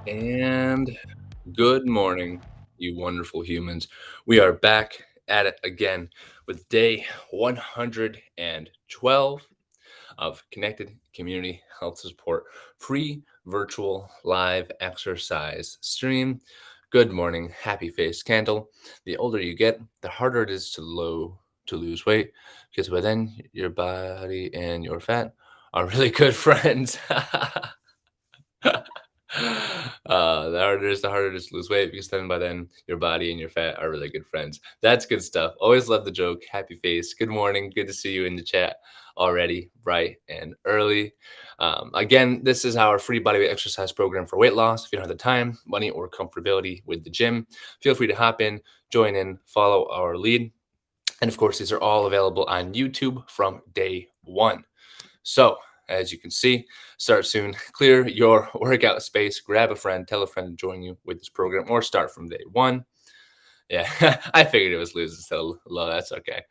And good morning, you wonderful humans. We are back at it again with day 112 of Connected Community Health Support free virtual live exercise stream. Good morning, happy face candle. The older you get, the harder it is to lose weight because by then your body and your fat are really good friends. The harder it is to lose weight because then by then your body and your fat are really good friends. That's good stuff. Always love the joke. Happy face. Good morning. Good to see you in the chat already, bright and early. Again, this is our free bodyweight exercise program for weight loss. If you don't have the time, money, or comfortability with the gym, feel free to hop in, join in, follow our lead. And of course, these are all available on YouTube from day one. So, as you can see, start soon. Clear your workout space, grab a friend, tell a friend to join you with this program, or start from day one. Yeah, I figured it was lose instead of low. That's okay.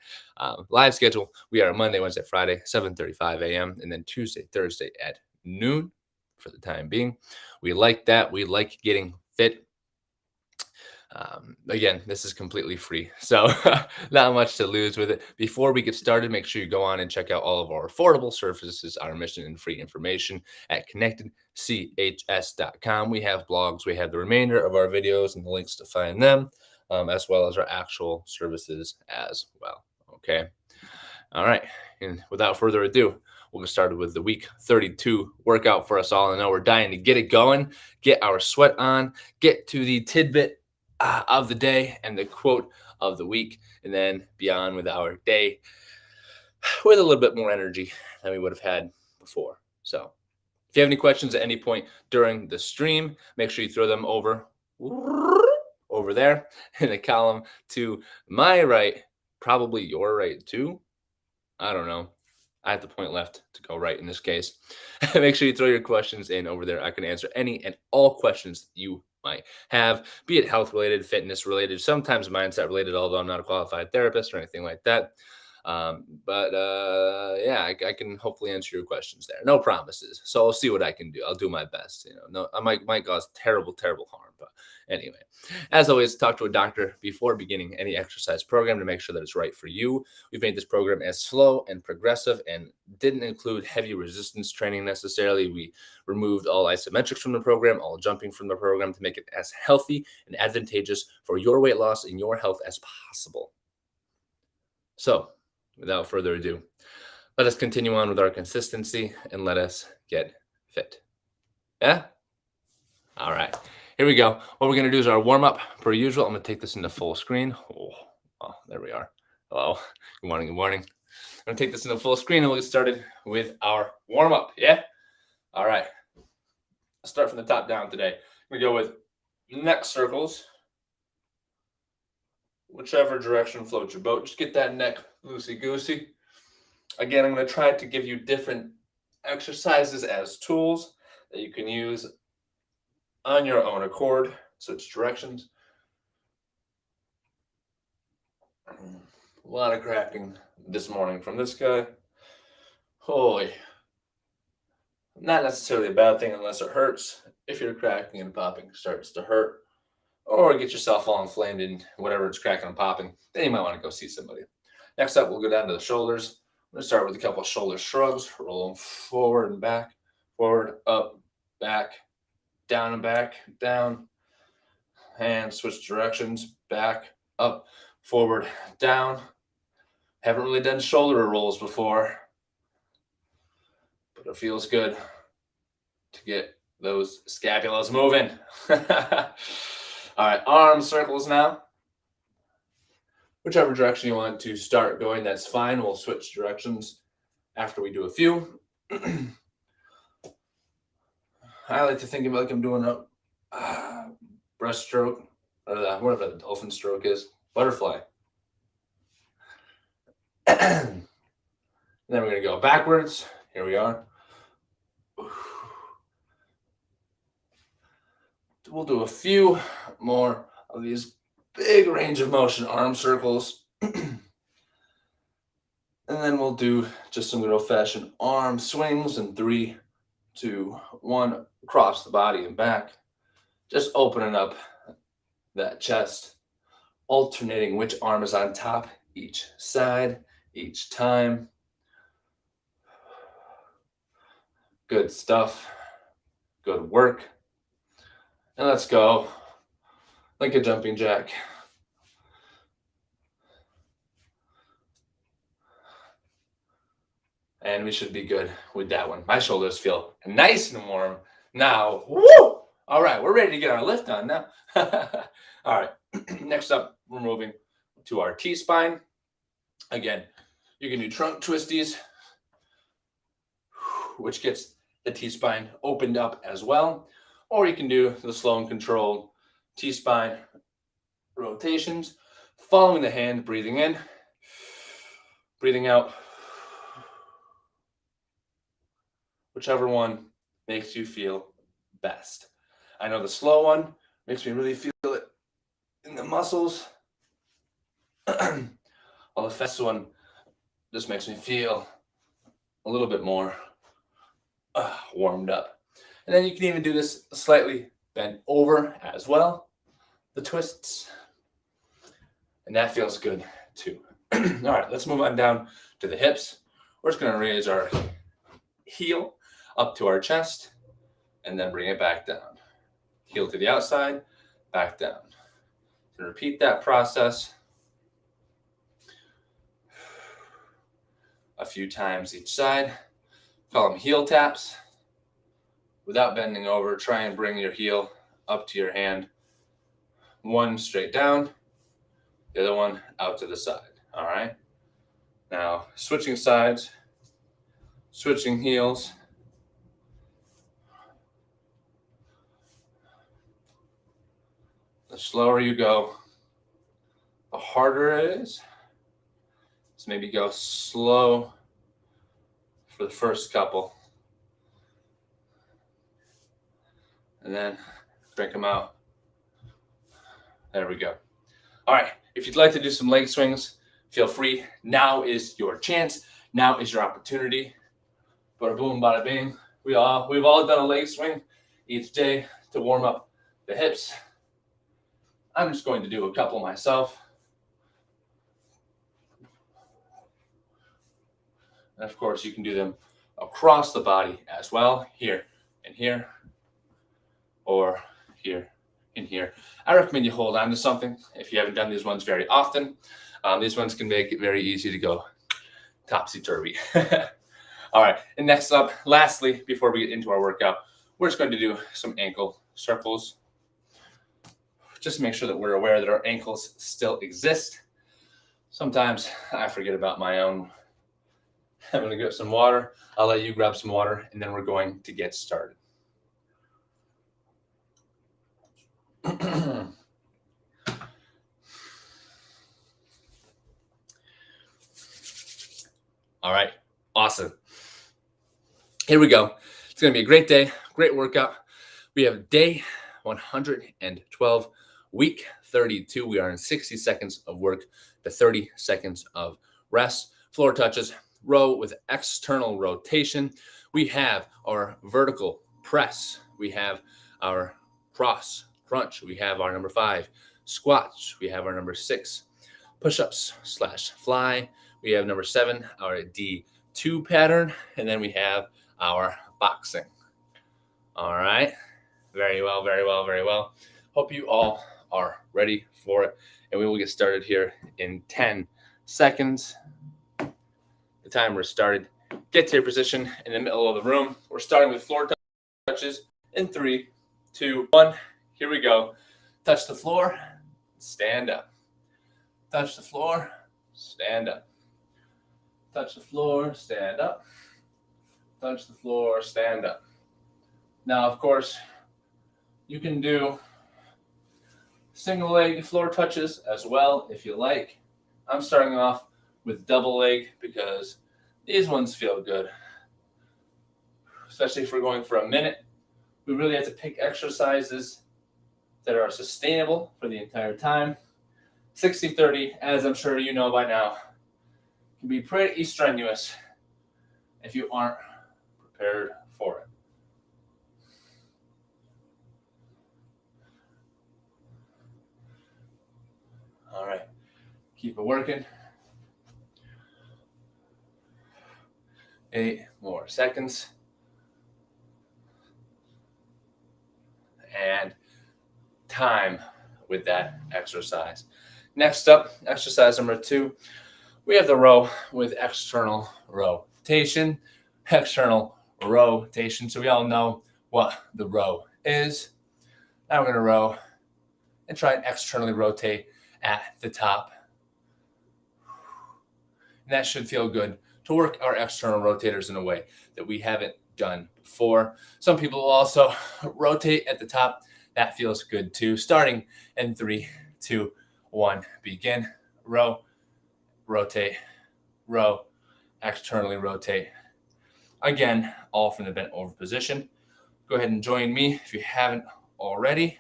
Live schedule: we are Monday, Wednesday, Friday, 7:35 a.m., and then Tuesday, Thursday at noon for the time being. We like that. We like getting fit. Again, this is completely free, so not much to lose with it. Before we get started, make sure you go on and check out all of our affordable services, our mission and free information at connectedchs.com. We have blogs, we have the remainder of our videos and the links to find them, as well as our actual services as well. Okay. All right. And without further ado, we'll get started with the week 32 workout for us all. I know we're dying to get it going, get our sweat on, get to the tidbit of the day and the quote of the week, and then beyond with our day with a little bit more energy than we would have had before. So, if you have any questions at any point during the stream, make sure you throw them over there in the column to my right, probably your right too. I don't know. I have to point left to go right in this case. Make sure you throw your questions in over there. I can answer any and all questions you might have, be it health related, fitness related, sometimes mindset related, although I'm not a qualified therapist or anything like that. But yeah, I can hopefully answer your questions there. No promises. So I'll see what I can do. I'll do my best. No, I might cause terrible harm. But anyway, as always, talk to a doctor before beginning any exercise program to make sure that it's right for you. We've made this program as slow and progressive and didn't include heavy resistance training necessarily. We removed all isometrics from the program, all jumping from the program to make it as healthy and advantageous for your weight loss and your health as possible. So, without further ado, let us continue on with our consistency and let us get fit. Yeah? All right. Here we go. What we're going to do is our warm up per usual. I'm going to take this into full screen. Oh, there we are. Hello. Good morning. Good morning. I'm going to take this into full screen and we'll get started with our warm up. Yeah? All right. Let's start from the top down today. We go with neck circles, whichever direction floats your boat. Just get that neck loosey goosey. Again, I'm going to try to give you different exercises as tools that you can use on your own accord. Switch directions. A lot of cracking this morning from this guy. Holy. Not necessarily a bad thing unless it hurts. If your cracking and popping starts to hurt, or get yourself all inflamed in whatever it's cracking and popping, then you might want to go see somebody. Next up, we'll go down to the shoulders. I'm going to start with a couple of shoulder shrugs. Roll them forward and back, forward, up, back, down and back, down. And switch directions, back, up, forward, down. Haven't really done shoulder rolls before, but it feels good to get those scapulas moving. All right, arm circles now. Whichever direction you want to start going, that's fine. We'll switch directions after we do a few. I like to think of it like I'm doing a breaststroke, or whatever the dolphin stroke is, butterfly. Then we're going to go backwards. Here we are. We'll do a few more of these big range of motion arm circles. And then we'll do just some good old-fashioned arm swings in 3, 2, 1, across the body and back. Just opening up that chest, alternating which arm is on top each side, each time. Good stuff. Good work. And let's go like a jumping jack. And we should be good with that one. My shoulders feel nice and warm now. Woo! All right, we're ready to get our lift on now. All right, next up, we're moving to our T-spine. Again, you can do trunk twisties, which gets the T-spine opened up as well. Or you can do the slow and controlled T-spine rotations, following the hand, breathing in, breathing out. Whichever one makes you feel best. I know the slow one makes me really feel it in the muscles. While the fast one just makes me feel a little bit more warmed up. And then you can even do this slightly bent over as well, the twists. And that feels good too. All right, let's move on down to the hips. We're just going to raise our heel up to our chest and then bring it back down. Heel to the outside, back down. So repeat that process a few times each side. Call them heel taps. Without bending over, try and bring your heel up to your hand. One straight down, the other one out to the side. All right. Now, switching sides, switching heels. The slower you go, the harder it is. So maybe go slow for the first couple. And then crank them out. There we go. All right, if you'd like to do some leg swings, feel free. Now is your chance. Now is your opportunity. Bada boom, bada bing. We've all done a leg swing each day to warm up the hips. I'm just going to do a couple myself. And of course, you can do them across the body as well, here and here, or here and here. I recommend you hold on to something if you haven't done these ones very often. These ones can make it very easy to go topsy-turvy. All right, and next up, lastly, before we get into our workout, we're just going to do some ankle circles. Just make sure that we're aware that our ankles still exist. Sometimes I forget about my own. I'm going to get some water. I'll let you grab some water, and then we're going to get started. All right, awesome. Here we go. It's going to be a great day, great workout. We have day 112, week 32. We are in 60 seconds of work to 30 seconds of rest. Floor touches, row with external rotation. We have our vertical press. We have our cross crunch. We have our number 5 squats. We have our number 6 push-ups / fly. We have number 7, our D2 pattern. And then we have our boxing. All right. Very well, very well, very well. Hope you all are ready for it. And we will get started here in 10 seconds. The timer started. Get to your position in the middle of the room. We're starting with floor touches in 3, 2, 1. Here we go. Touch the floor, stand up. Touch the floor, stand up. Touch the floor, stand up. Touch the floor, stand up. Now, of course, you can do single leg floor touches as well if you like. I'm starting off with double leg because these ones feel good. Especially if we're going for a minute. We really have to pick exercises that are sustainable for the entire time. 60-30, as I'm sure you know by now, can be pretty strenuous if you aren't prepared for it. All right. Keep it working. 8 more seconds. And time with that exercise. Next up, exercise number 2, we have the row with external rotation. External rotation. So we all know what the row is. Now we're going to row and try and externally rotate at the top. And that should feel good to work our external rotators in a way that we haven't done before. Some people will also rotate at the top. That feels good too. Starting in 3, 2, 1, begin. Row, rotate, row, externally rotate. Again, all from the bent over position. Go ahead and join me if you haven't already.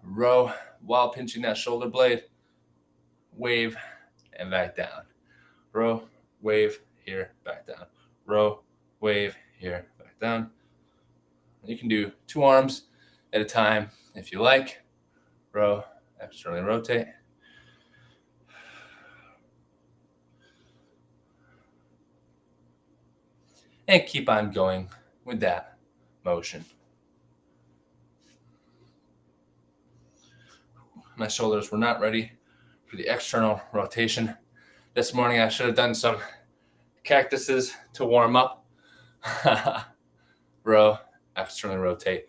Row while pinching that shoulder blade. Wave and back down. Row, wave, here, back down. Row, wave, here, back down. You can do 2 arms at a time if you like. Row, externally rotate. And keep on going with that motion. My shoulders were not ready for the external rotation. This morning I should have done some cactuses to warm up. Row, externally rotate.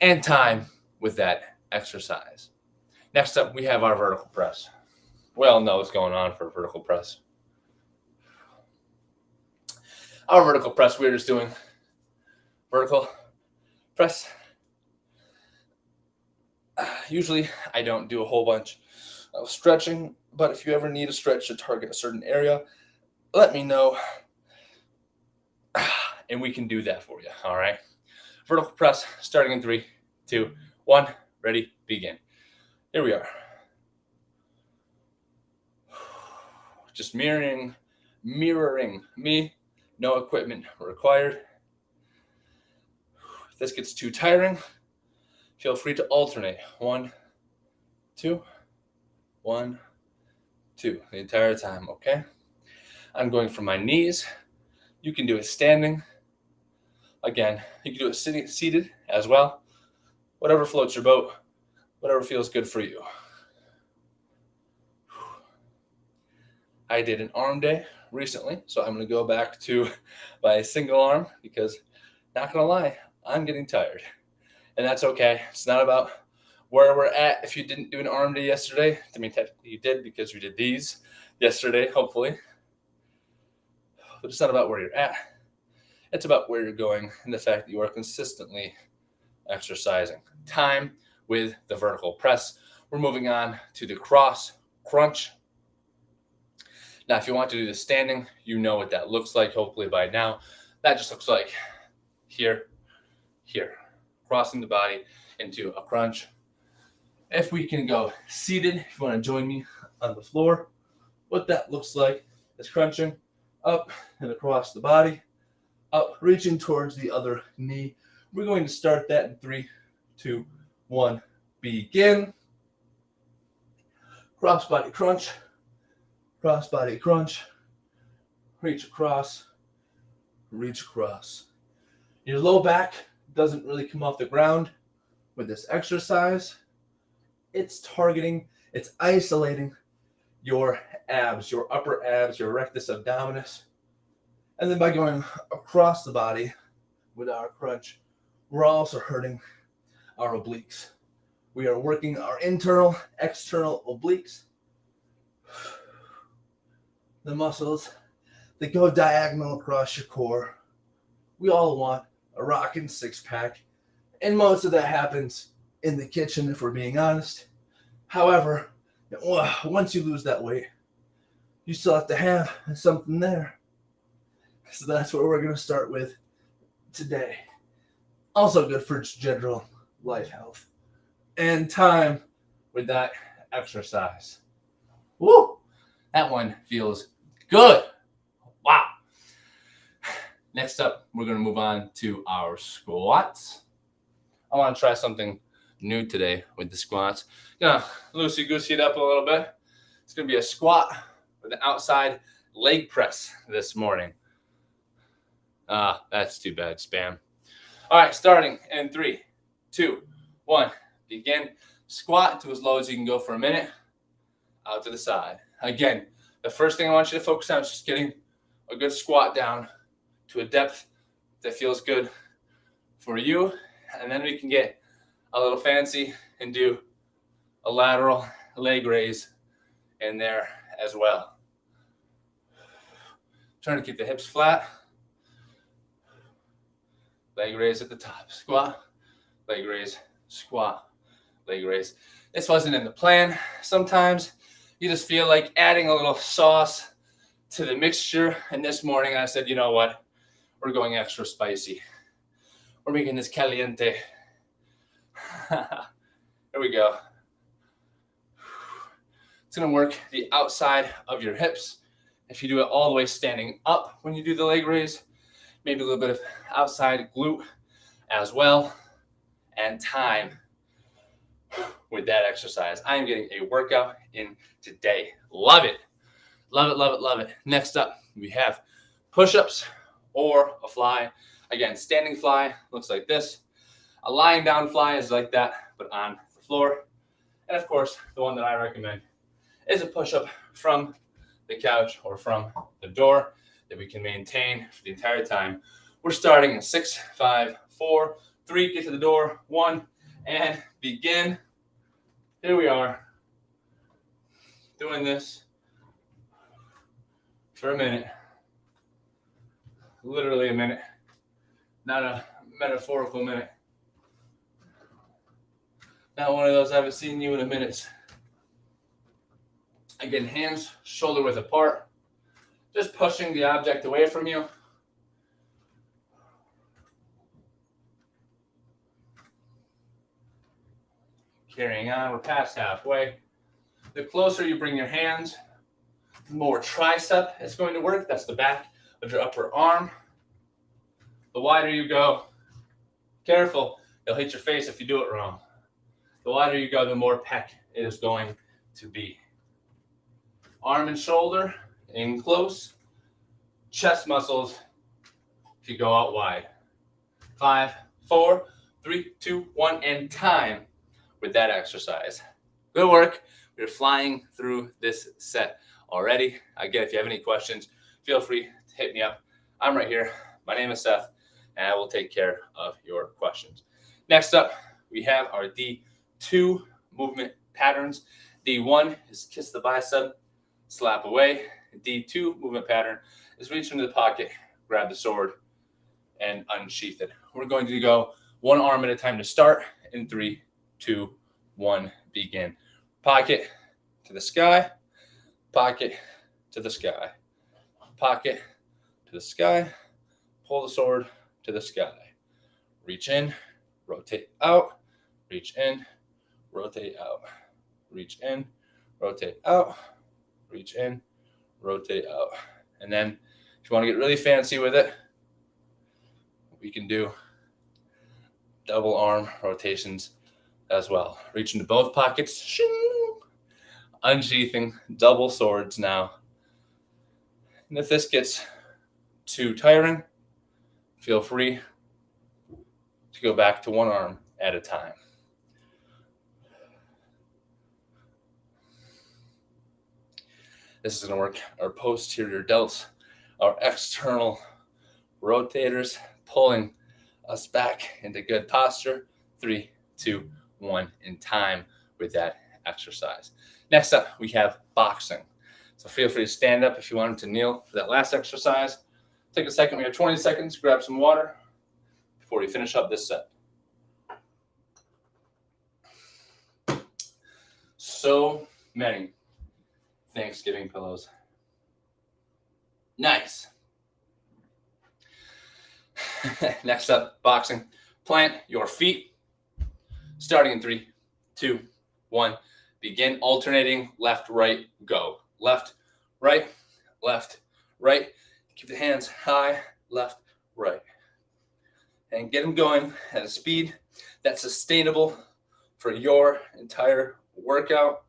And time with that exercise. Next up, we have our vertical press. We all know what's going on for vertical press. Our vertical press, we're just doing vertical press. Usually, I don't do a whole bunch of stretching, but if you ever need a stretch to target a certain area, let me know, and we can do that for you, all right? Vertical press, starting in 3, 2, 1, ready, begin. Here we are. Just mirroring me. No equipment required. If this gets too tiring, feel free to alternate. 1, 2, 1, 2, the entire time, okay? I'm going from my knees. You can do it standing. Again, you can do it seated as well. Whatever floats your boat, whatever feels good for you. I did an arm day recently, so I'm going to go back to my single arm because, not going to lie, I'm getting tired. And that's okay. It's not about where we're at. If you didn't do an arm day yesterday, I mean, technically you did because you did these yesterday, hopefully. But it's not about where you're at. It's about where you're going and the fact that you are consistently exercising. Time with the vertical press. We're moving on to the cross crunch. Now, if you want to do the standing, you know what that looks like, hopefully by now. That just looks like here, crossing the body into a crunch. If we can go seated, if you want to join me on the floor, what that looks like is crunching up and across the body, up, reaching towards the other knee. We're going to start that in 3, 2, 1, begin. Crossbody crunch. Crossbody crunch, reach across, reach across. Your low back doesn't really come off the ground with this exercise. It's targeting, it's isolating your abs, your upper abs, your rectus abdominis. And then by going across the body with our crunch, we're also hurting our obliques. We are working our internal, external obliques. The muscles that go diagonal across your core. We all want a rockin' six-pack, and most of that happens in the kitchen, if we're being honest. However, once you lose that weight, you still have to have something there. So that's what we're going to start with today. Also good for general life health. And time with that exercise. Woo! That one feels good. Wow. Next up, we're going to move on to our squats. I want to try something new today with the squats. Gonna loosey-goosey it up a little bit. It's gonna be a squat with an outside leg press this morning. That's too bad, spam. All right, starting in 3, 2, 1. Begin. Squat to as low as you can go for a minute. Out to the side. Again, the first thing I want you to focus on is just getting a good squat down to a depth that feels good for you. And then we can get a little fancy and do a lateral leg raise in there as well. Trying to keep the hips flat. Leg raise at the top. Squat, leg raise, squat, leg raise. This wasn't in the plan. Sometimes you just feel like adding a little sauce to the mixture. And this morning I said, you know what? We're going extra spicy. We're making this caliente. Here we go. It's going to work the outside of your hips. If you do it all the way standing up when you do the leg raise, maybe a little bit of outside glute as well, and time with that exercise. I am getting a workout in today. Love it. Love it, love it, love it. Next up, we have push-ups or a fly. Again, standing fly looks like this. A lying down fly is like that, but on the floor. And of course, the one that I recommend is a push-up from the couch or from the door that we can maintain for the entire time. We're starting in 6, 5, 4, 3, get to the door, 1, and begin. Here we are, doing this for a minute. Literally a minute, not a metaphorical minute. Not one of those I haven't seen you in a minute. Again, hands shoulder width apart. Just pushing the object away from you. Carrying on, we're past halfway. The closer you bring your hands, the more tricep is going to work. That's the back of your upper arm. The wider you go, careful, you'll hit your face if you do it wrong. The wider you go, the more pec it is going to be. Arm and shoulder in close. Chest muscles to go out wide. 5, 4, 3, 2, 1, and time with that exercise. Good work. We're flying through this set already. Again, if you have any questions, feel free to hit me up. I'm right here. My name is Seth, and I will take care of your questions. Next up, we have our D2 movement patterns. D1 is kiss the bicep, slap away. D2 movement pattern is reach into the pocket, grab the sword, and unsheath it. We're going to go one arm at a time to start in 3, 2, 1, begin. Pocket to the sky, pocket to the sky, pocket to the sky, pull the sword to the sky. Reach in, rotate out, reach in, rotate out, reach in, rotate out, reach in, rotate out. And then if you want to get really fancy with it, we can do double arm rotations as well. Reach into both pockets, shing, unsheathing, double swords now. And if this gets too tiring, feel free to go back to one arm at a time. This is going to work our posterior delts, our external rotators, pulling us back into good posture. 3, 2, 1, in time with that exercise. Next up, we have boxing. So feel free to stand up if you wanted to kneel for that last exercise. Take a second. We have 20 seconds. Grab some water before we finish up this set. So many Thanksgiving pillows. Nice. Next up, boxing. Plant your feet. Starting in 3, 2, 1. Begin alternating left, right, go. Left, right, left, right. Keep the hands high, left, right. And get them going at a speed that's sustainable for your entire workout.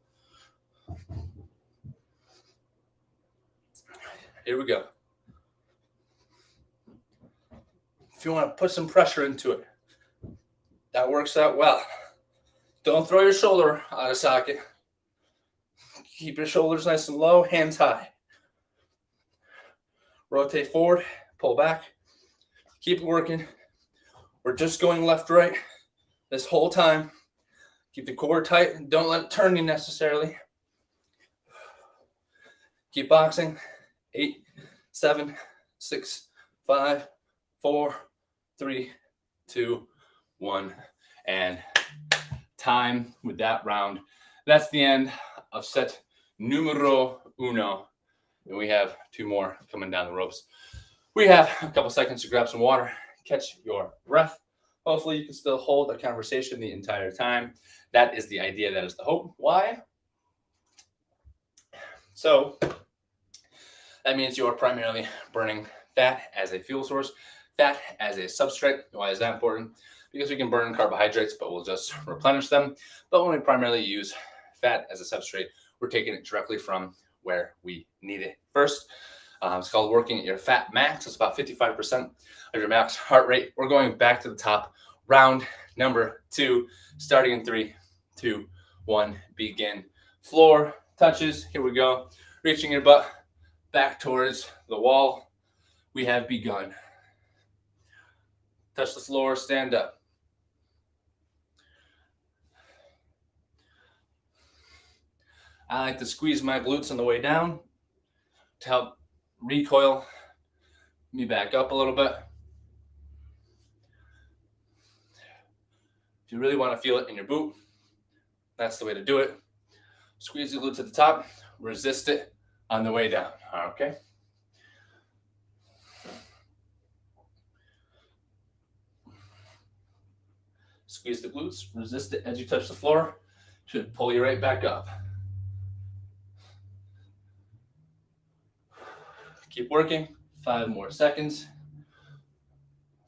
Here we go. If you want to put some pressure into it, that works out well. Don't throw your shoulder out of socket. Keep your shoulders nice and low, hands high. Rotate forward, pull back. Keep working. We're just going left, right this whole time. Keep the core tight and don't let it turn you necessarily. Keep boxing. 8, 7, 6, 5, 4, 3, 2, 1. And time with that round. That's the end of set numero uno. And we have 2 more coming down the ropes. We have a couple seconds to grab some water, catch your breath. Hopefully you can still hold a conversation the entire time. That is the idea. That is the hope. Why? So that means you are primarily burning fat as a fuel source, fat as a substrate. Why is that important? Because we can burn carbohydrates, but we'll just replenish them. But when we primarily use fat as a substrate, we're taking it directly from where we need it. First, it's called working at your fat max. It's about 55% of your max heart rate. We're going back to the top. Round number 2, starting in 3, 2, 1, begin. Floor touches. Here we go. Reaching your butt back towards the wall. We have begun. Touch the floor, stand up. I like to squeeze my glutes on the way down to help recoil me back up a little bit. If you really want to feel it in your boot, that's the way to do it. Squeeze the glutes at the top, resist it on the way down, okay? Squeeze the glutes, resist it as you touch the floor. Should pull you right back up. Keep working, 5 more seconds.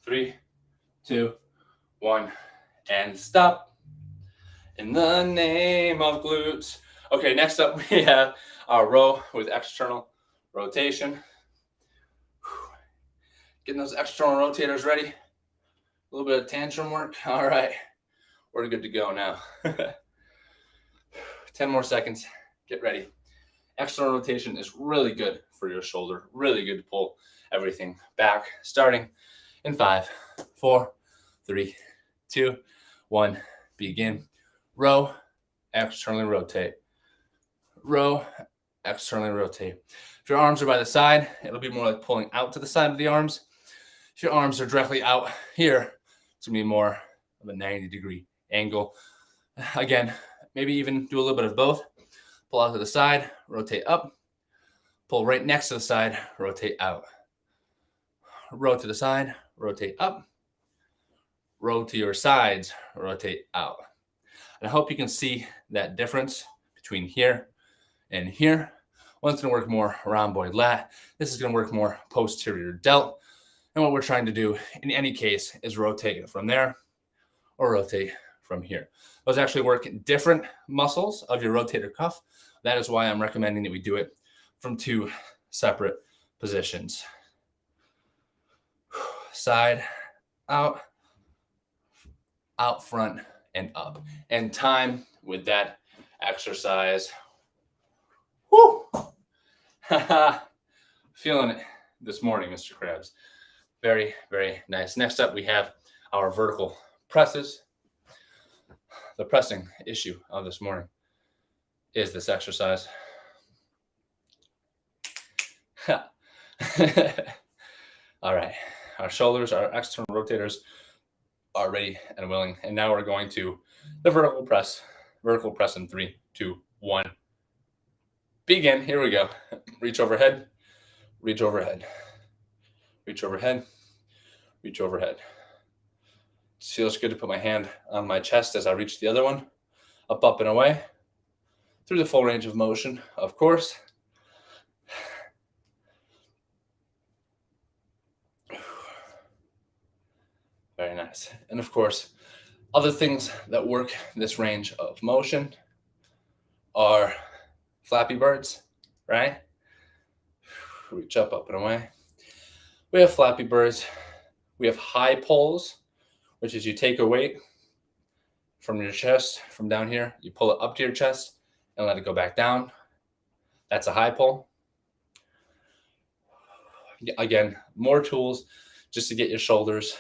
3, 2, 1, and stop. In the name of glutes. Okay, next up we have our row with external rotation. Getting those external rotators ready. A little bit of tantrum work. All right, we're good to go now. 10 more seconds. Get ready. External rotation is really good for your shoulder. Really good to pull everything back. Starting in 5, 4, 3, 2, 1. Begin. Row, externally rotate. Row, externally rotate. If your arms are by the side, it'll be more like pulling out to the side of the arms. If your arms are directly out here, it's going to be more of a 90-degree angle. Again, maybe even do a little bit of both. Pull out to the side, rotate up. Pull right next to the side, rotate out. Row to the side, rotate up. Row to your sides, rotate out. And I hope you can see that difference between here and here. One's going to work more rhomboid lat. This is going to work more posterior delt. And what we're trying to do in any case is rotate from there or rotate from here. Those actually work different muscles of your rotator cuff. That is why I'm recommending that we do it from 2 separate positions. Side, out, out front, and up. And time with that exercise. Woo! Feeling it this morning, Mr. Krabs. Very, very nice. Next up, we have our vertical presses. The pressing issue of this morning is this exercise. All right. Our shoulders, our external rotators are ready and willing. And now we're going to the vertical press. Vertical press in 3, 2, 1. Begin. Here we go. Reach overhead. Reach overhead. Reach overhead. Reach overhead. It feels good to put my hand on my chest as I reach the other one. Up, up, and away. Through the full range of motion, of course. Very nice. And of course, Other things that work this range of motion are flappy birds, right? Reach up and away. We have flappy birds. We have high pulls, which is you take a weight from your chest, from down here, you pull it up to your chest and let it go back down. That's a high pull. Again, more tools just to get your shoulders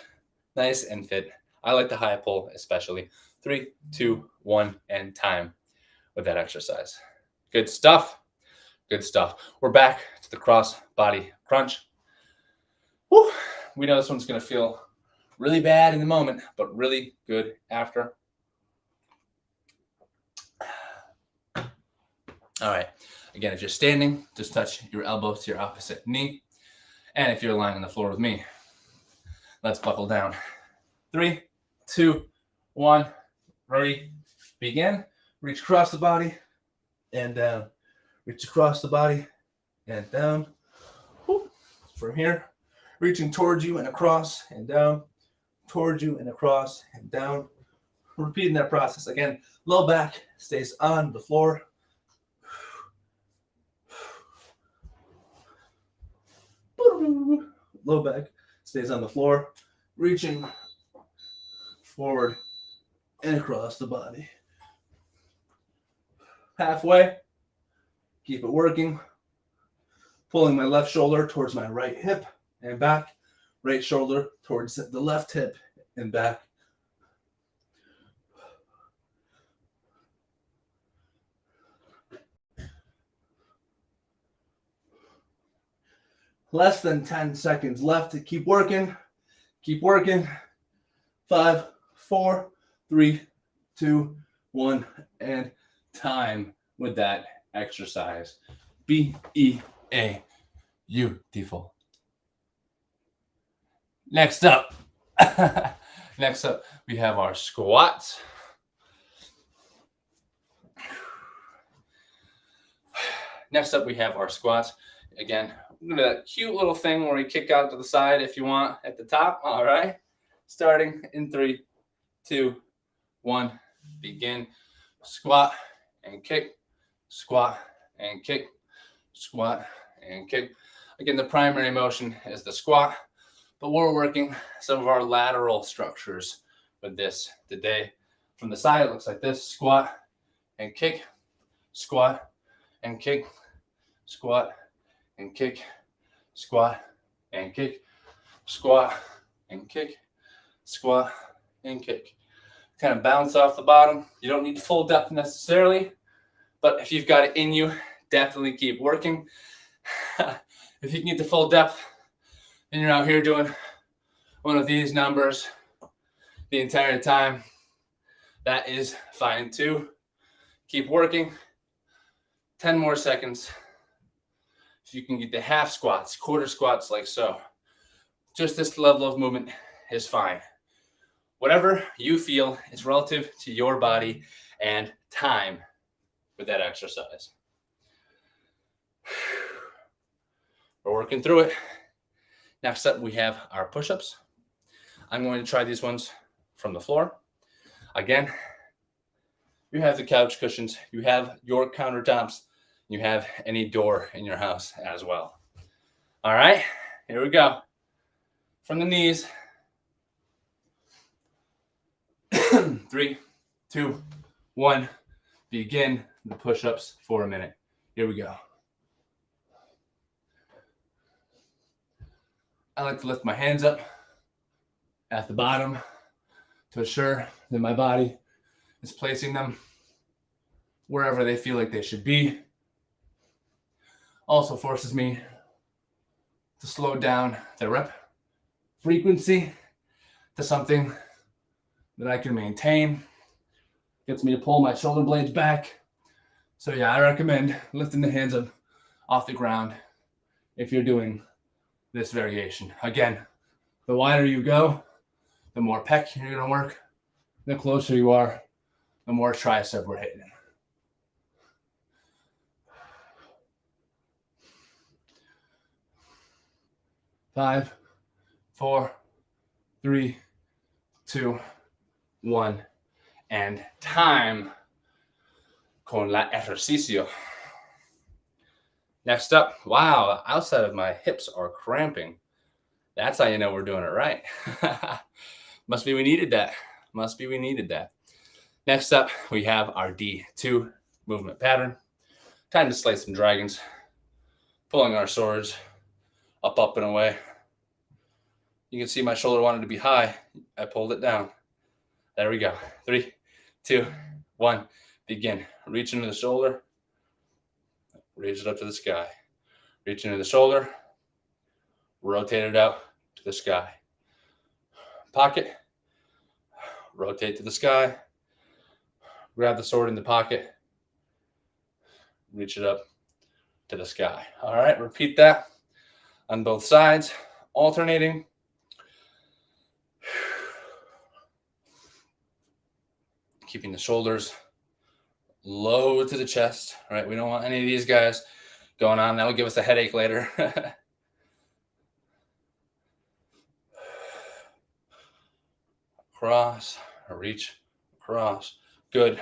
nice and fit. I like the high pull especially. 3, 2, 1, and time with that exercise. Good stuff. Good stuff. We're back to the crossbody crunch. Whew. We know this one's going to feel really bad in the moment, but really good after. All right. Again, if you're standing, just touch your elbow to your opposite knee. And if you're lying on the floor with me, let's buckle down. 3, 2, 1, ready, begin. Reach across the body and down. Reach across the body and down. Whoop. From here, reaching towards you and across and down, towards you and across and down. Repeating that process. Again, low back stays on the floor. Low back stays on the floor, reaching forward and across the body. Halfway, keep it working. Pulling my left shoulder towards my right hip and back. Right shoulder towards the left hip and back. Less than 10 seconds left to keep working. Keep working. 5, 4, 3, 2, 1, and time with that exercise. B-E-A. Beautiful. Next up, we have our squats. Again, that cute little thing where you kick out to the side if you want at the top. All right. Starting in 3, 2, 1, begin. Squat and kick, squat and kick, squat and kick. Again, the primary motion is the squat, but we're working some of our lateral structures with this today. From the side, it looks like this: squat and kick, squat and kick, squat and kick, squat and kick, squat and kick, squat and kick. Kind of bounce off the bottom. You don't need full depth necessarily, but if you've got it in you, definitely keep working. If you can get the full depth and you're out here doing one of these numbers the entire time, that is fine too. Keep working. 10 more seconds. If you can get the half squats, quarter squats like so, just this level of movement is fine. Whatever you feel is relative to your body and time with that exercise. We're working through it. Next up, we have our push-ups. I'm going to try these ones from the floor. Again, you have the couch cushions, you have your countertops, you have any door in your house as well. All right, here we go. From the knees. 3, 2, 1. Begin the push-ups for a minute. Here we go. I like to lift my hands up at the bottom to assure that my body is placing them wherever they feel like they should be. Also forces me to slow down the rep frequency to something that I can maintain. Gets me to pull my shoulder blades back. So yeah, I recommend lifting the hands up off the ground if you're doing this variation. Again, the wider you go, the more pec you're gonna work. The closer you are, the more tricep we're hitting. Five, 4, 3, 2, 1, and time. Con la ejercicio. Next up, wow, outside of my hips are cramping. That's how you know we're doing it right. Must be we needed that. Must be we needed that. Next up, we have our D2 movement pattern. Time to slay some dragons. Pulling our swords up, up, and away. You can see my shoulder wanted to be high. I pulled it down. There we go. 3, 2, 1. Begin. Reach into the shoulder. Raise it up to the sky. Reach into the shoulder. Rotate it out to the sky. Pocket. Rotate to the sky. Grab the sword in the pocket. Reach it up to the sky. All right, repeat that on both sides, alternating. Keeping the shoulders low to the chest, right? We don't want any of these guys going on. That'll give us a headache later. Across, reach, across. Good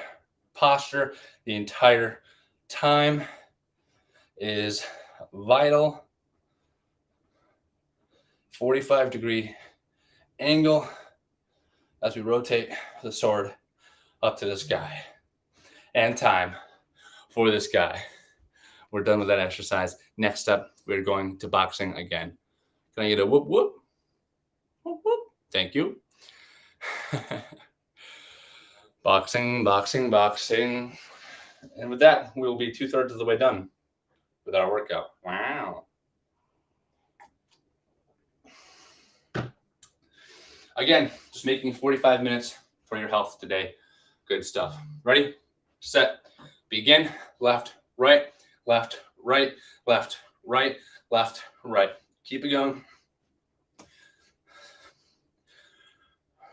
posture the entire time is vital. 45-degree angle as we rotate the sword up to the sky. And time for this guy. We're done with that exercise. Next up, we're going to boxing again. Can I get a whoop, whoop? Whoop, whoop. Thank you. Boxing, boxing, boxing. And with that, we'll be 2/3 of the way done with our workout. Wow. Again, just making 45 minutes for your health today. Good stuff. Ready, set, begin. Left, right, left, right, left, right, left, right. Keep it going.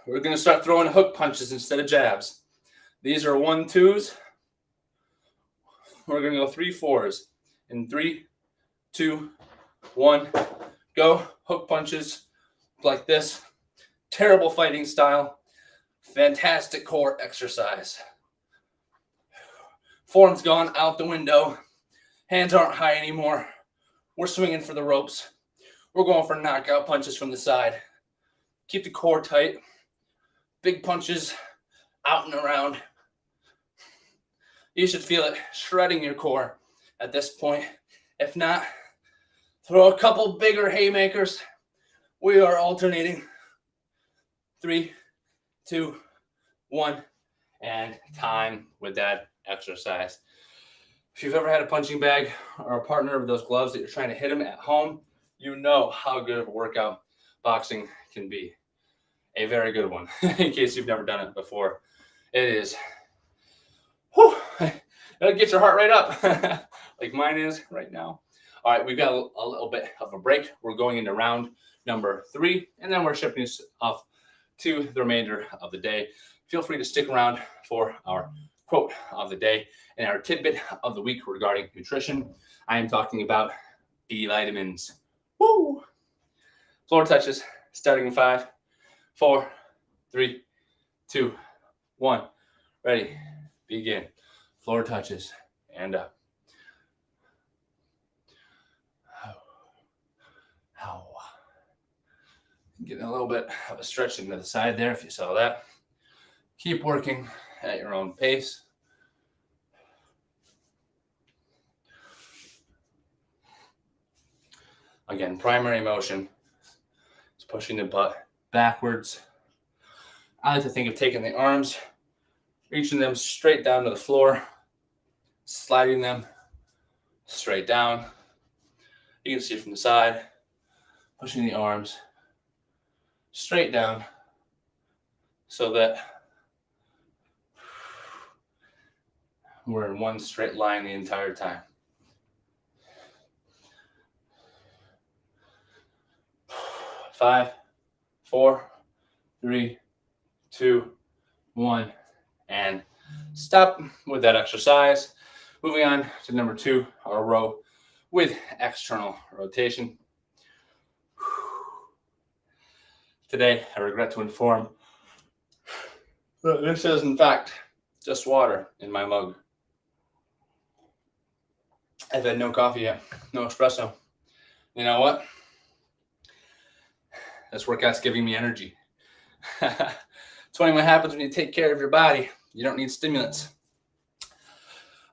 We're going to start throwing hook punches instead of jabs. These are 1-2s. We're going to go 3-4s. In 3, 2, 1, go. Hook punches like this. Terrible fighting style. Fantastic core exercise. Form's gone out the window. Hands aren't high anymore. We're swinging for the ropes. We're going for knockout punches from the side. Keep the core tight. Big punches out and around. You should feel it shredding your core at this point. If not, throw a couple bigger haymakers. We are alternating. 3, 2, 1, and time with that exercise. If you've ever had a punching bag or a partner with those gloves that you're trying to hit them at home, you know how good of a workout boxing can be. A very good one, in case you've never done it before. It is, whew, it'll get your heart rate up, like mine is right now. All right, we've got a little bit of a break. We're going into round number 3, and then we're shipping this off to the remainder of the day. Feel free to stick around for our quote of the day and our tidbit of the week regarding nutrition. I am talking about B vitamins. Woo! Floor touches starting in 5, 4, 3, 2, 1. Ready, begin. Floor touches and up. Ow. Getting a little bit of a stretching to the side there if you saw that. Keep working at your own pace. Again, primary motion is pushing the butt backwards. I like to think of taking the arms, reaching them straight down to the floor, sliding them straight down. You can see from the side, pushing the arms straight down so that we're in one straight line the entire time. Five, 4, 3, 2, 1, and stop with that exercise. Moving on to number 2, our row with external rotation. Today, I regret to inform This is, in fact, just water in my mug. I've had no coffee yet, no espresso. You know what? This workout's giving me energy. It's funny what happens when you take care of your body. You don't need stimulants.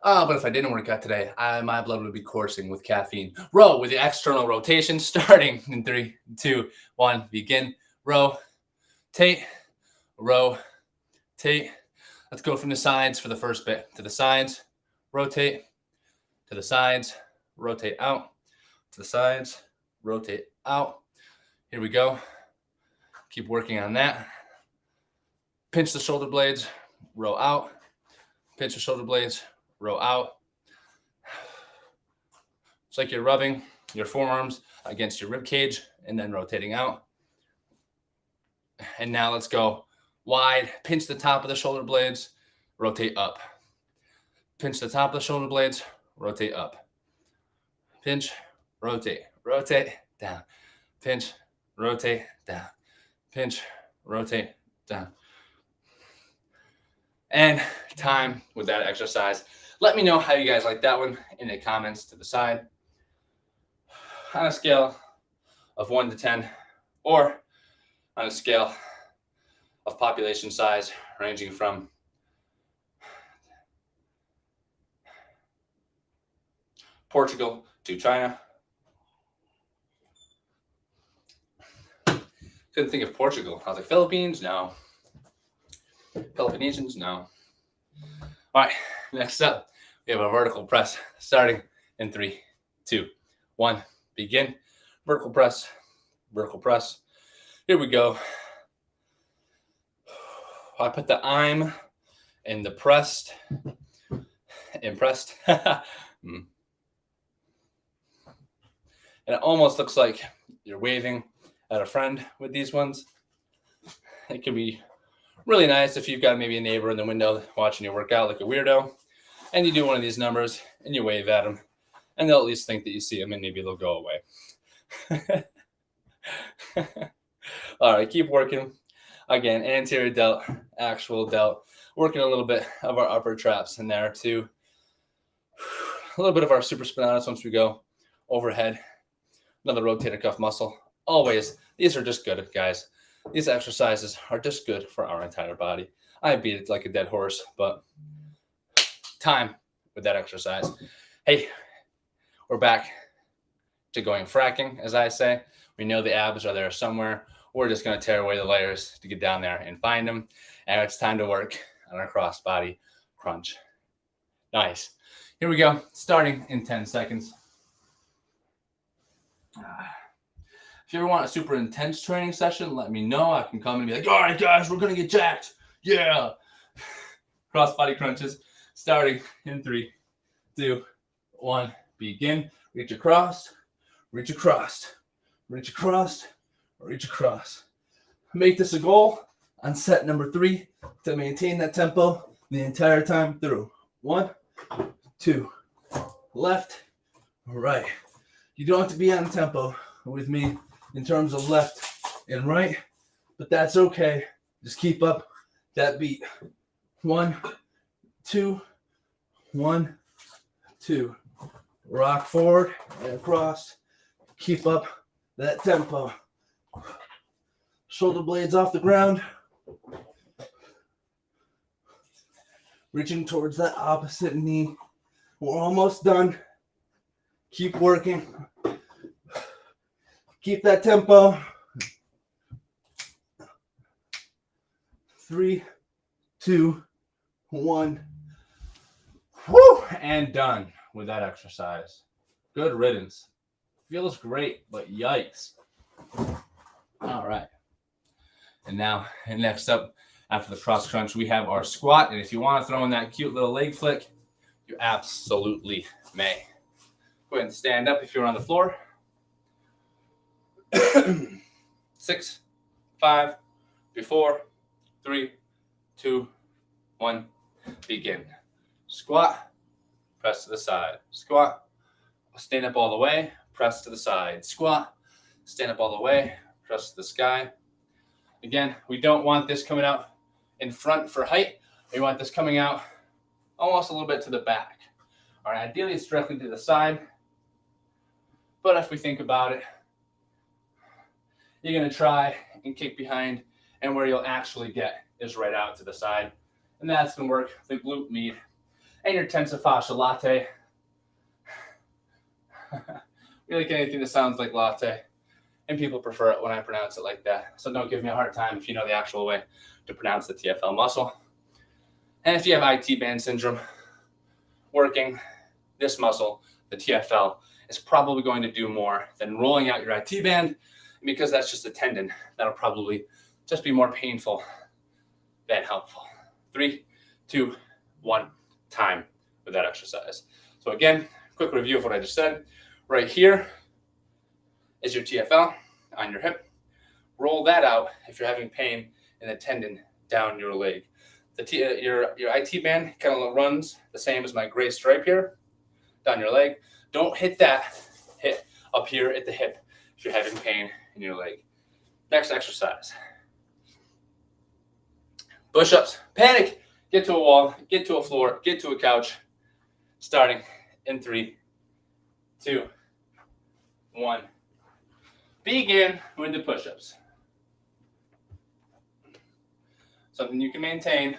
But if I didn't work out today, my blood would be coursing with caffeine. Row with the external rotation starting in 3, 2, 1, begin. Rotate, rotate. Let's go from the sides for the first bit. To the sides, rotate, to the sides, rotate out, to the sides, rotate out. Here we go. Keep working on that. Pinch the shoulder blades, row out. Pinch the shoulder blades, row out. It's like you're rubbing your forearms against your rib cage and then rotating out. And now let's go wide. Pinch the top of the shoulder blades, rotate up. Pinch the top of the shoulder blades, rotate up. Pinch, rotate, rotate, down. Pinch, rotate, down. Pinch, rotate, down. And time with that exercise. Let me know how you guys like that one in the comments to the side. On a scale of 1 to 10, or on a scale of population size ranging from Portugal to China. Couldn't think of Portugal. I was like, Philippines? No. Peloponnesians? No. All right, next up, we have a vertical press starting in 3, 2, 1, begin. Vertical press, vertical press. Here we go. I put the I'm in the pressed, impressed. And it almost looks like you're waving at a friend with these ones. It can be really nice if you've got maybe a neighbor in the window watching you work out like a weirdo, and you do one of these numbers and you wave at them, and they'll at least think that you see them, and maybe they'll go away. All right, keep working. Again, anterior delt, actual delt. Working a little bit of our upper traps in there too. A little bit of our supraspinatus once we go overhead. Another rotator cuff muscle. Always, these are just good, guys. These exercises are just good for our entire body. I beat it like a dead horse, but time with that exercise. Hey, we're back to going fracking, as I say. We know the abs are there somewhere. We're just going to tear away the layers to get down there and find them. And it's time to work on our crossbody crunch. Nice. Here we go. Starting in 10 seconds. If you ever want a super intense training session, let me know. I can come and be like, all right, guys, we're going to get jacked. Yeah. Crossbody crunches starting in 3, 2, 1. Begin. Reach across, reach across, reach across, reach across. Make this a goal on set number 3 to maintain that tempo the entire time through. 1, 2, left, right. You don't have to be on tempo with me in terms of left and right, but that's okay. Just keep up that beat. 1, 2, 1, 2. Rock forward and across. Keep up that tempo. Shoulder blades off the ground. Reaching towards that opposite knee. We're almost done. Keep working. Keep that tempo. 3, 2, 1. Woo! And done with that exercise. Good riddance. Feels great, but yikes. All right. And now, next up, after the cross crunch, we have our squat. And if you want to throw in that cute little leg flick, you absolutely may. Go ahead and stand up if you're on the floor. 6, 5, 4, 3, 2, 1. Begin. Squat. Press to the side. Squat. Stand up all the way. Press to the side. Squat. Stand up all the way. Press to the sky. Again, we don't want this coming out in front for height, or you want this coming out almost a little bit to the back. All right, ideally it's directly to the side, but if we think about it, you're going to try and kick behind, and where you'll actually get is right out to the side. And that's going to work the glute med and your tensor fascia latte. We like anything that sounds like latte, and people prefer it when I pronounce it like that. So don't give me a hard time if you know the actual way to pronounce the TFL muscle. And if you have IT band syndrome, working this muscle, the TFL, is probably going to do more than rolling out your IT band, because that's just a tendon. That'll probably just be more painful than helpful. 3, 2, 1, time with that exercise. So again, quick review of what I just said. Right here is your TFL on your hip. Roll that out if you're having pain in the tendon down your leg. Your IT band kind of runs the same as my gray stripe here down your leg. Don't hit that. Hit up here at the hip if you're having pain in your leg. Next exercise. Push-ups. Panic. Get to a wall. Get to a floor. Get to a couch. Starting in 3, 2, 1. Begin with the push-ups. Something you can maintain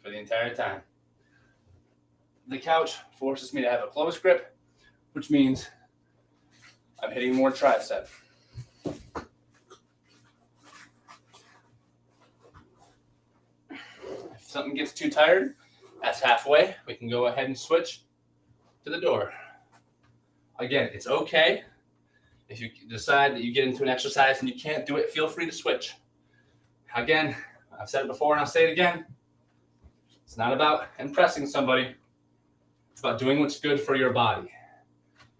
for the entire time. The couch forces me to have a close grip, which means I'm hitting more tricep. If something gets too tired, that's halfway. We can go ahead and switch to the door. Again, it's okay if you decide that you get into an exercise and you can't do it, feel free to switch. Again, I've said it before and I'll say it again. It's not about impressing somebody. It's about doing what's good for your body.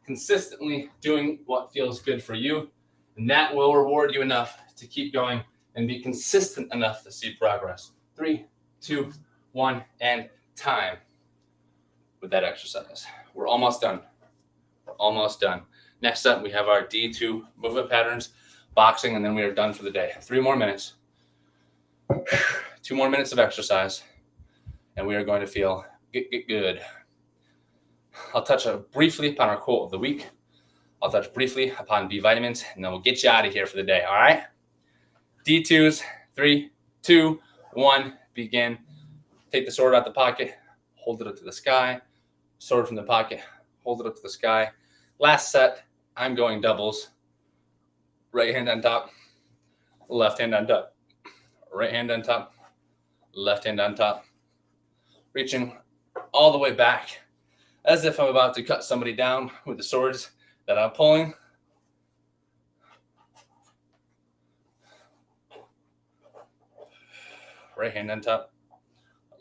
Consistently doing what feels good for you, and that will reward you enough to keep going and be consistent enough to see progress. 3, 2, 1, and time with that exercise. We're almost done. We're almost done. Next up, we have our D2 movement patterns, boxing, and then we are done for the day. 3 more minutes. 2 more minutes of exercise, and we are going to feel good. I'll touch briefly upon our quote of the week. I'll touch briefly upon B vitamins, and then we'll get you out of here for the day, all right? D2s, 3, 2, 1, begin. Take the sword out the pocket, hold it up to the sky. Sword from the pocket, hold it up to the sky. Last set, I'm going doubles. Right hand on top, left hand on top. Right hand on top, left hand on top. Reaching all the way back as if I'm about to cut somebody down with the swords that I'm pulling. Right hand on top,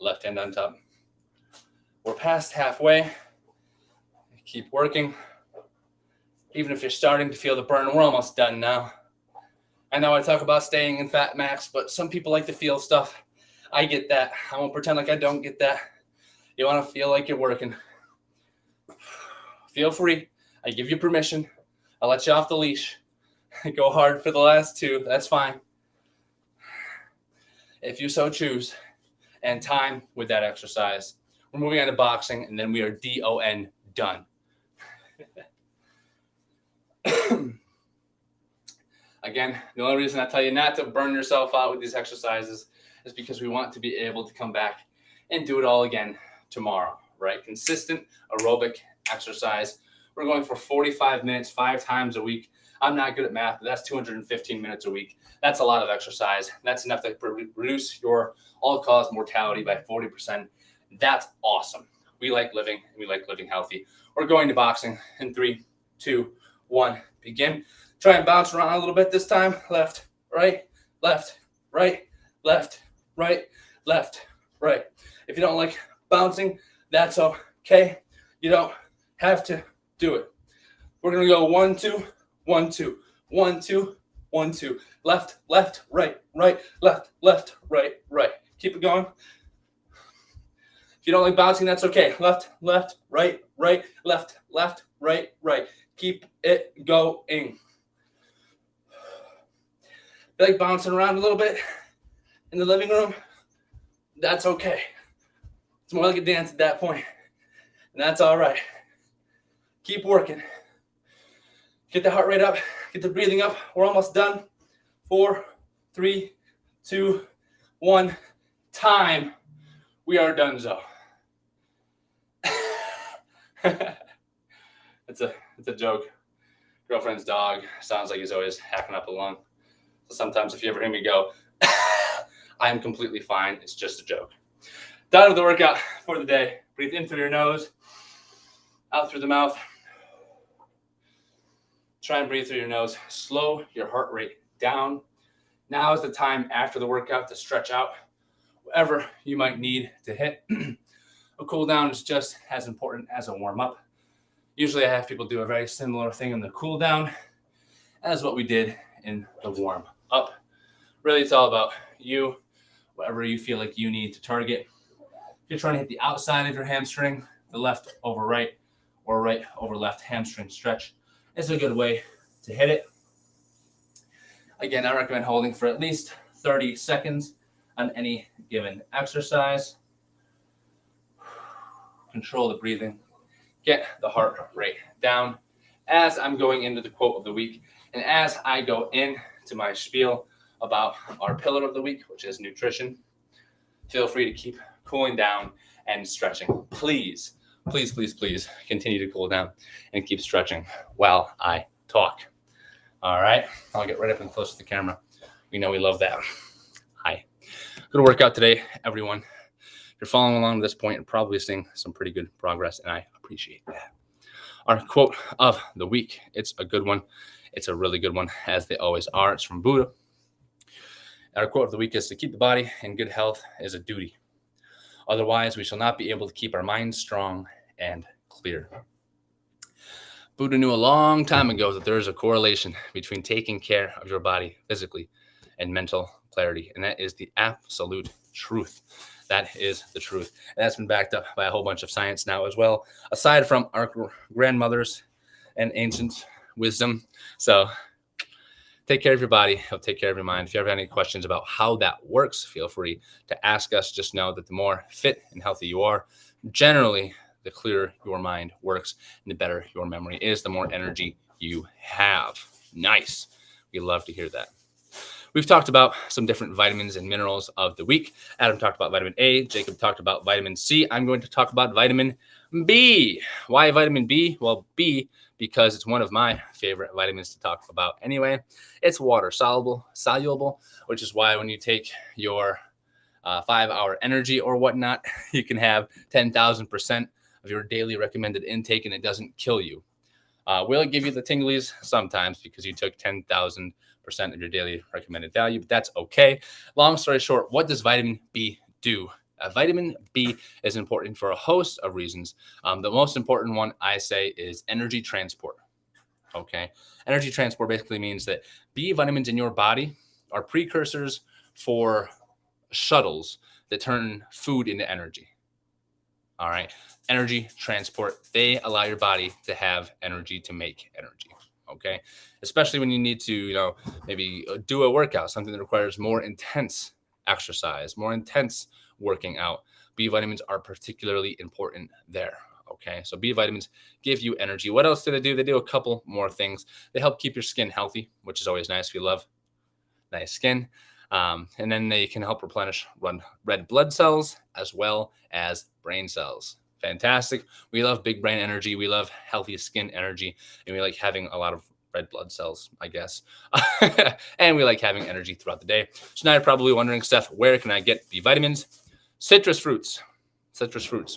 left hand on top. We're past halfway. Keep working. Even if you're starting to feel the burn, we're almost done now. I know I talk about staying in fat max, but some people like to feel stuff. I get that. I won't pretend like I don't get that. You want to feel like you're working. Feel free. I give you permission. I'll let you off the leash. Go hard for the last 2. That's fine. If you so choose. And time with that exercise. We're moving on to boxing, and then we are DON, done. Again, the only reason I tell you not to burn yourself out with these exercises is because we want to be able to come back and do it all again tomorrow, right? Consistent aerobic exercise. We're going for 45 minutes, 5 times a week. I'm not good at math, but that's 215 minutes a week. That's a lot of exercise. That's enough to reduce your all-cause mortality by 40%. That's awesome. We like living, and we like living healthy. We're going to boxing in 3, 2, 1, begin. Try and bounce around a little bit this time. Left, right, left, right, left, right, left, right. If you don't like bouncing, that's okay. You don't have to do it. We're going to go 1, 2, 1, 2, 1, 2, 1, 2. Left, left, right, right, left, left, right, right. Keep it going. If you don't like bouncing, that's okay. Left, left, right, right, left, left, right, right. Keep it going. If you like bouncing around a little bit, in the living room, that's okay. It's more like a dance at that point, and that's all right. Keep working. Get the heart rate up, get the breathing up. We're almost done. 4, 3, 2, 1, time. We are donezo. It's a joke. Girlfriend's dog sounds like he's always hacking up a lung. So sometimes if you ever hear me go, I am completely fine. It's just a joke. Done with the workout for the day. Breathe in through your nose, out through the mouth. Try and breathe through your nose. Slow your heart rate down. Now is the time after the workout to stretch out whatever you might need to hit. A cool down is just as important as a warm up. Usually I have people do a very similar thing in the cool down as what we did in the warm up. Really, it's all about you, whatever you feel like you need to target. If you're trying to hit the outside of your hamstring, the left over right or right over left hamstring stretch is a good way to hit it. Again, I recommend holding for at least 30 seconds on any given exercise. Control the breathing. Get the heart rate down. As I'm going into the quote of the week, and as I go into my spiel about our pillar of the week, which is nutrition, feel free to keep cooling down and stretching. Please, please, please, please continue to cool down and keep stretching while I talk. All right, I'll get right up and close to the camera. We know we love that. Hi. Good workout today, everyone. If you're following along to this point, you're probably seeing some pretty good progress, and I appreciate that. Our quote of the week, it's a good one. It's a really good one, as they always are. It's from Buddha. Our quote of the week is, to keep the body in good health is a duty. Otherwise, we shall not be able to keep our minds strong and clear. Buddha knew a long time ago that there is a correlation between taking care of your body physically and mental clarity, and that is the absolute truth. That is the truth. And that's been backed up by a whole bunch of science now as well, aside from our grandmothers and ancient wisdom. So take care of your body. Help take care of your mind. If you have any questions about how that works, feel free to ask us. Just know that the more fit and healthy you are, generally, the clearer your mind works and the better your memory is, the more energy you have. Nice. We love to hear that. We've talked about some different vitamins and minerals of the week. Adam talked about vitamin A. Jacob talked about vitamin C. I'm going to talk about vitamin B. Why vitamin B? Well, B, because it's one of my favorite vitamins to talk about anyway. It's water soluble, which is why when you take your 5-hour energy or whatnot, you can have 10,000% of your daily recommended intake and it doesn't kill you. Will it give you the tinglies? Sometimes, because you took 10,000% of your daily recommended value, but that's okay. Long story short, what does vitamin B do? Vitamin B is important for a host of reasons. The most important one, I say, is energy transport. Okay. Energy transport basically means that B vitamins in your body are precursors for shuttles that turn food into energy. All right. Energy transport. They allow your body to have energy to make energy. Okay. Especially when you need to, maybe do a workout, something that requires more intense exercise, more intense working out. B vitamins are particularly important there. Okay. So B vitamins give you energy. What else do they do? They do a couple more things. They help keep your skin healthy, which is always nice. We love nice skin. And then they can help replenish red blood cells as well as brain cells. Fantastic. We love big brain energy. We love healthy skin energy. And we like having a lot of red blood cells, I guess. And we like having energy throughout the day. So now you're probably wondering, Steph, where can I get B vitamins? Citrus fruits,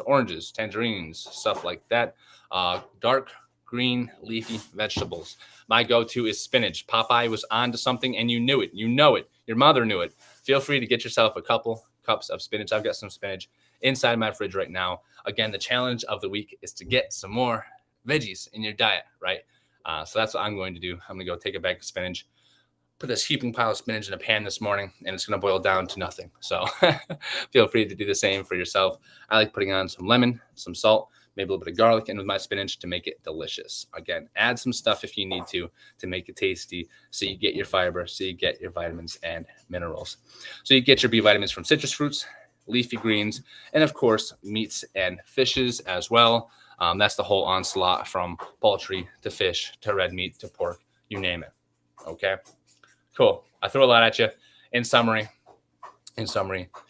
oranges, tangerines, stuff like that. Dark green leafy vegetables. My go-to is spinach. Popeye was onto something and you knew it. You know it. Your mother knew it. Feel free to get yourself a couple cups of spinach. I've got some spinach inside my fridge right now. Again, the challenge of the week is to get some more veggies in your diet, right? So that's what I'm going to do. I'm going to go take a bag of spinach, put this heaping pile of spinach in a pan this morning, and it's going to boil down to nothing. So feel free to do the same for yourself. I like putting on some lemon, some salt, maybe a little bit of garlic in with my spinach to make it delicious. Again, add some stuff if you need to make it tasty, so you get your fiber, so you get your vitamins and minerals. So you get your B vitamins from citrus fruits, leafy greens, and of course, meats and fishes as well. That's the whole onslaught from poultry to fish to red meat to pork, you name it. Okay, cool. I threw a lot at you. In summary,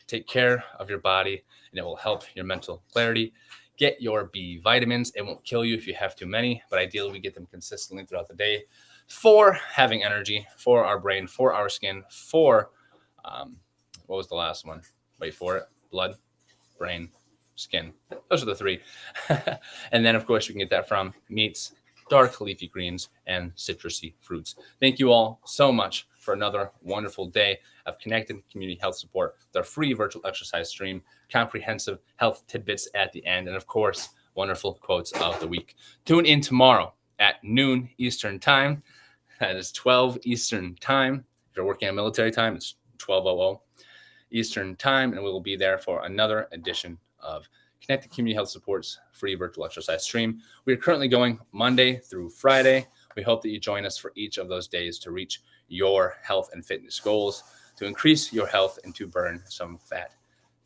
take care of your body, and it will help your mental clarity. Get your B vitamins. It won't kill you if you have too many, but ideally we get them consistently throughout the day for having energy, for our brain, for our skin, for, what was the last one? Wait for it. Blood, brain, skin. Those are the three. And then, of course, we can get that from meats, dark leafy greens, and citrusy fruits. Thank you all so much for another wonderful day of connected community health support, the free virtual exercise stream, comprehensive health tidbits at the end, and of course, wonderful quotes of the week. Tune in tomorrow at noon Eastern time. That is 12 Eastern time. If you're working on military time, it's 12:00 Eastern time, and we will be there for another edition of Connected Community Health Support's free virtual exercise stream. We are currently going Monday through Friday. We hope that you join us for each of those days to reach your health and fitness goals, to increase your health, and to burn some fat.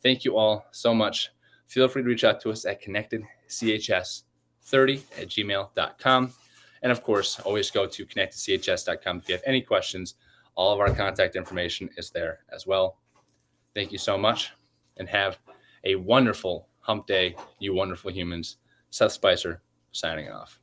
Thank you all so much. Feel free to reach out to us at connectedchs30@gmail.com. And of course, always go to connectedchs.com if you have any questions. All of our contact information is there as well. Thank you so much, and have a wonderful hump day, you wonderful humans. Seth Spicer signing off.